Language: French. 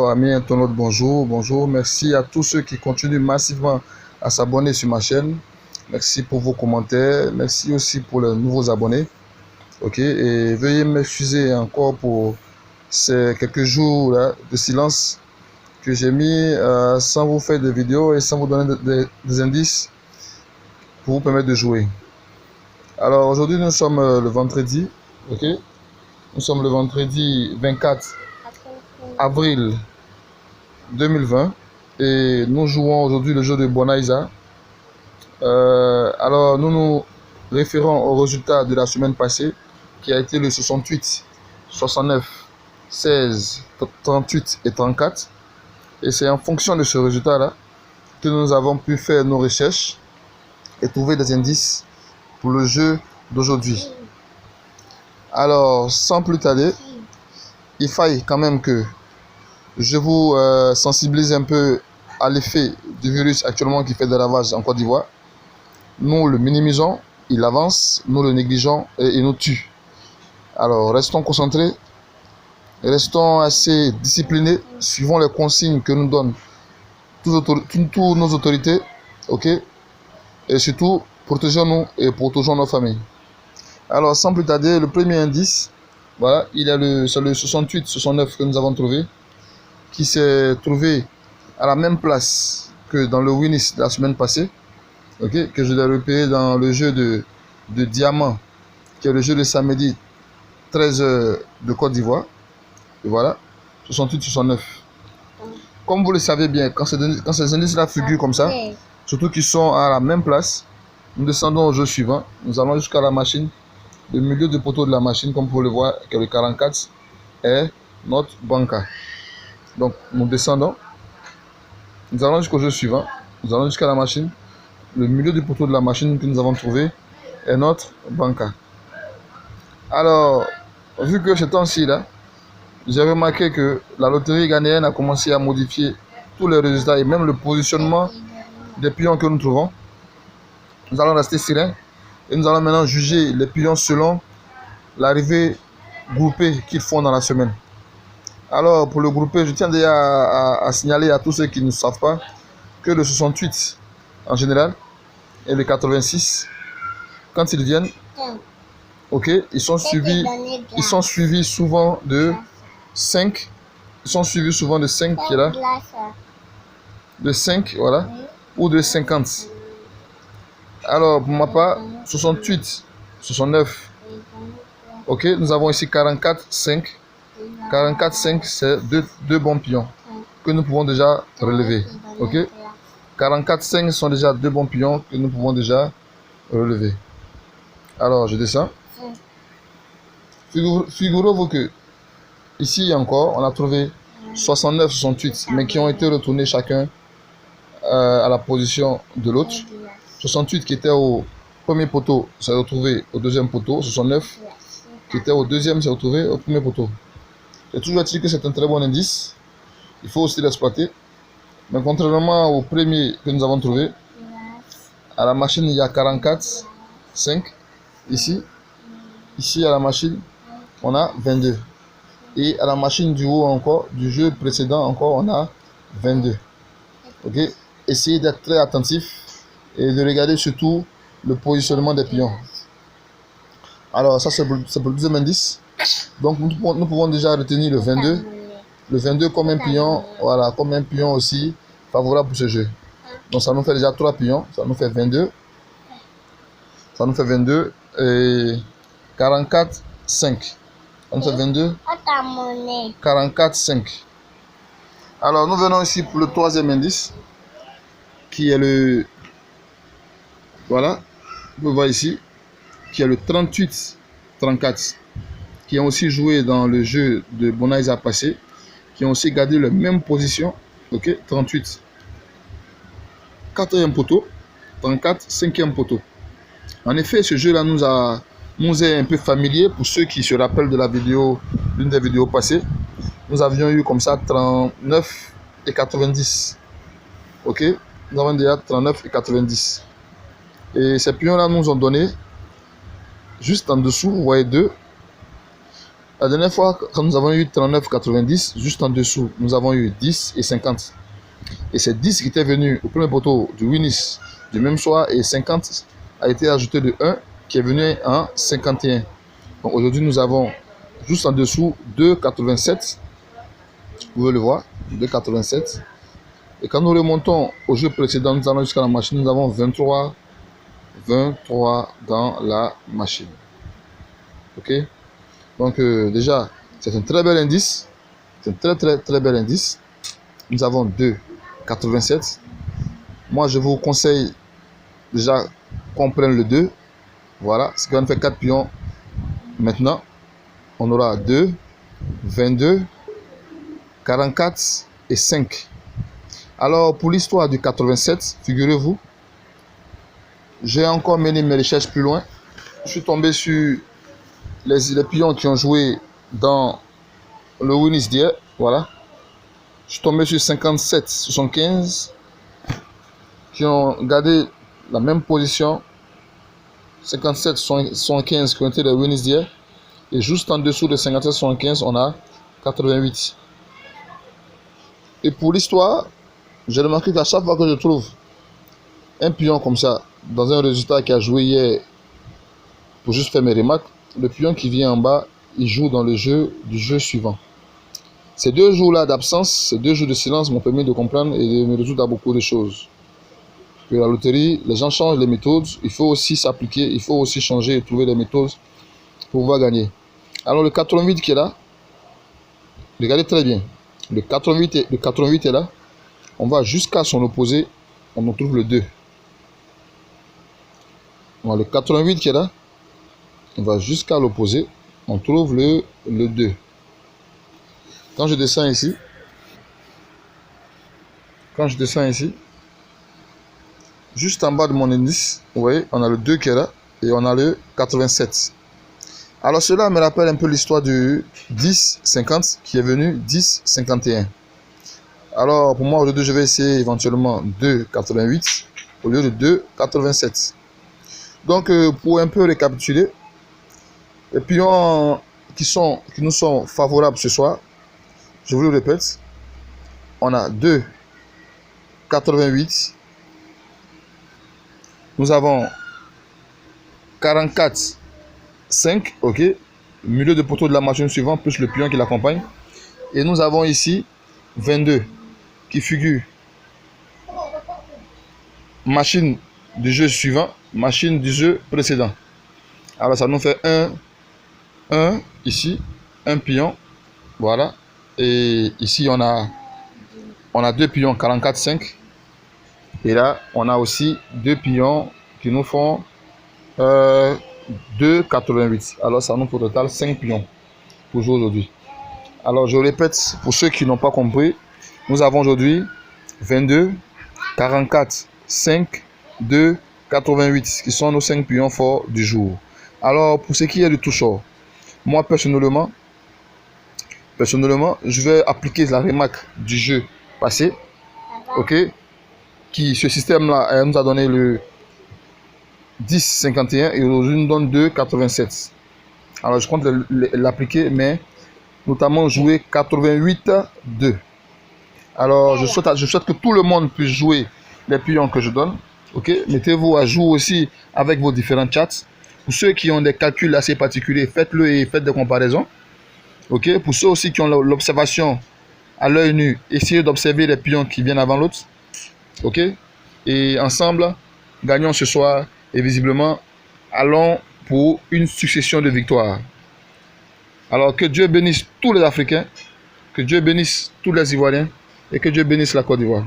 Alors, amis internautes, bonjour, bonjour. Merci à tous ceux qui continuent massivement à s'abonner sur ma chaîne. Merci pour vos commentaires. Merci aussi pour les nouveaux abonnés. Ok, et veuillez m'excuser encore pour ces quelques jours là, de silence que j'ai mis sans vous faire de vidéos et sans vous donner des indices pour vous permettre de jouer. Alors, aujourd'hui, nous sommes le vendredi. Ok, nous sommes le vendredi 24 avril 2020 et nous jouons aujourd'hui le jeu de Bonaiza. Alors nous nous référons au résultat de la semaine passée qui a été le 68, 69, 16, 38 et 34, et c'est en fonction de ce résultat là que nous avons pu faire nos recherches et trouver des indices pour le jeu d'aujourd'hui. Alors sans plus tarder, il faille quand même que je vous sensibilise un peu à l'effet du virus actuellement qui fait des ravages en Côte d'Ivoire. Nous le minimisons, il avance, nous le négligeons et il nous tue. Alors restons concentrés, restons assez disciplinés, suivons les consignes que nous donnent toutes nos autorités, ok? Et surtout, protégeons-nous et protégeons nos familles. Alors sans plus tarder, le premier indice, voilà, c'est le 68-69 que nous avons trouvé, qui s'est trouvé à la même place que dans le Winnis de la semaine passée, ok, que je l'ai repéré dans le jeu de diamant, qui est le jeu de samedi 13h de Côte d'Ivoire. Et voilà, 68-69. Comme vous le savez bien, quand ces indices-là figurent comme ça, surtout qu'ils sont à la même place, nous descendons au jeu suivant. Nous allons jusqu'à la machine, le milieu de poteau de la machine, comme vous pouvez le voir, qui est le 44, est notre banca. Donc nous descendons, nous allons jusqu'au jeu suivant, nous allons jusqu'à la machine, le milieu du poteau de la machine que nous avons trouvé est notre banca. Alors, vu que ce temps-ci là, j'ai remarqué que la loterie ghanéenne a commencé à modifier tous les résultats et même le positionnement des pions que nous trouvons. Nous allons rester sereins et nous allons maintenant juger les pions selon l'arrivée groupée qu'ils font dans la semaine. Alors, pour le groupé, je tiens déjà à signaler à tous ceux qui ne savent pas que le 68 en général et le 86, quand ils viennent, ok, ils sont suivis souvent de 5. Ils sont suivis souvent de 5 qui est là. De 5, voilà, ou de 50. Alors, pour ma part, 68, 69. Ok, nous avons ici 44, 5. 44, 5, c'est deux bons pions que nous pouvons déjà relever. Ok, 44, 5 sont déjà deux bons pions que nous pouvons déjà relever. Alors, je descends. Figurez-vous que ici encore, on a trouvé 69, 68, mais qui ont été retournés chacun à la position de l'autre. 68 qui était au premier poteau s'est retrouvé au deuxième poteau. 69 qui était au deuxième s'est retrouvé au premier poteau. J'ai toujours dit que c'est un très bon indice. Il faut aussi l'exploiter. Mais contrairement au premier que nous avons trouvé, à la machine il y a 44, 5. Ici à la machine, on a 22. Et à la machine du haut encore, du jeu précédent encore, on a 22. Ok, essayez d'être très attentif et de regarder surtout le positionnement des pions. Alors ça c'est pour le deuxième indice. Donc nous pouvons déjà retenir le 22. Le 22 comme un pion, voilà, comme un pion aussi favorable pour ce jeu. Donc ça nous fait déjà 3 pions, ça nous fait 22. Ça nous fait 22 et 44, 5. Ça nous fait 22, 44, 5. Alors nous venons ici pour le troisième indice, qui est le, voilà, vous pouvez voir ici, qui est le 38, 34, qui ont aussi joué dans le jeu de Bonaiza passé, qui ont aussi gardé la même position, ok, 38, 4e poteau, 34, 5e poteau. En effet, ce jeu-là nous est un peu familier pour ceux qui se rappellent de la vidéo, l'une des vidéos passées. Nous avions eu comme ça 39 et 90. Ok, nous avons déjà 39 et 90. Et ces pions-là nous ont donné, juste en dessous, vous voyez 2. La dernière fois, quand nous avons eu 39,90, juste en dessous, nous avons eu 10 et 50. Et c'est 10 qui était venu au premier poteau du Winnis du même soir et 50 a été ajouté de 1 qui est venu en 51. Donc aujourd'hui, nous avons juste en dessous 2,87. Vous pouvez le voir, 2,87. Et quand nous remontons au jeu précédent, nous allons jusqu'à la machine, nous avons 23 dans la machine. Ok? Donc déjà, c'est un très bel indice. C'est un très bel indice. Nous avons 2,87. Moi, je vous conseille déjà qu'on prenne le 2. Voilà, ce qui va nous faire 4 pions. Maintenant, on aura 2, 22, 44 et 5. Alors, pour l'histoire du 87, figurez-vous, j'ai encore mené mes recherches plus loin. Je suis tombé sur les pions qui ont joué dans le Winnis d'hier. Voilà. Je suis tombé sur 57, 75 qui ont gardé la même position. 57, 75 qui ont été les Winnis d'hier. Et juste en dessous de 57, 75, on a 88. Et pour l'histoire, j'ai remarqué qu'à chaque fois que je trouve un pion comme ça, dans un résultat qui a joué hier, pour juste faire mes remarques, le pion qui vient en bas, il joue dans le jeu du jeu suivant. Ces 2 jours-là d'absence, ces 2 jours de silence m'ont permis de comprendre et de me résoudre à beaucoup de choses. Que la loterie, les gens changent les méthodes, il faut aussi s'appliquer, il faut aussi changer et trouver des méthodes pour pouvoir gagner. Alors le 88 qui est là, regardez très bien, le 88 est là, on va jusqu'à son opposé, on en trouve le 2. Bon, le 88 qui est là, on va jusqu'à l'opposé, on trouve le 2. Quand je descends ici, juste en bas de mon indice, vous voyez, on a le 2 qui est là et on a le 87. Alors cela me rappelle un peu l'histoire du 10-50 qui est venu 10-51. Alors pour moi aujourd'hui je vais essayer éventuellement 2,88 au lieu de 2,87. Donc pour un peu récapituler, les pions qui nous sont favorables ce soir, je vous le répète, on a 2,88, nous avons 44,5, ok, milieu de poteau de la machine suivante plus le pion qui l'accompagne, et nous avons ici 22 qui figure machine du jeu suivant, machine du jeu précédent. Alors ça nous fait 1 ici, un pion, voilà, et ici on a 2 pions 44,5, et là on a aussi 2 pions qui nous font 2,88. Alors ça nous fait au total 5 pions pour jouer aujourd'hui. Alors je répète pour ceux qui n'ont pas compris, nous avons aujourd'hui 22, 44, 5, 2, 88 qui sont nos 5 pions forts du jour. Alors pour ce qui est du toucheur, moi personnellement, je vais appliquer la remarque du jeu passé, ok, qui ce système-là nous a donné le 10,51 et aujourd'hui nous donne 2,87. Alors je compte l'appliquer, mais notamment jouer 88,2. Alors je souhaite que tout le monde puisse jouer les pions que je donne. Ok, mettez-vous à jour aussi avec vos différents chats. Pour ceux qui ont des calculs assez particuliers, faites-le et faites des comparaisons. Ok, pour ceux aussi qui ont l'observation à l'œil nu, essayez d'observer les pions qui viennent avant l'autre. Ok, et ensemble, gagnons ce soir et visiblement, allons pour une succession de victoires. Alors que Dieu bénisse tous les Africains, que Dieu bénisse tous les Ivoiriens et que Dieu bénisse la Côte d'Ivoire.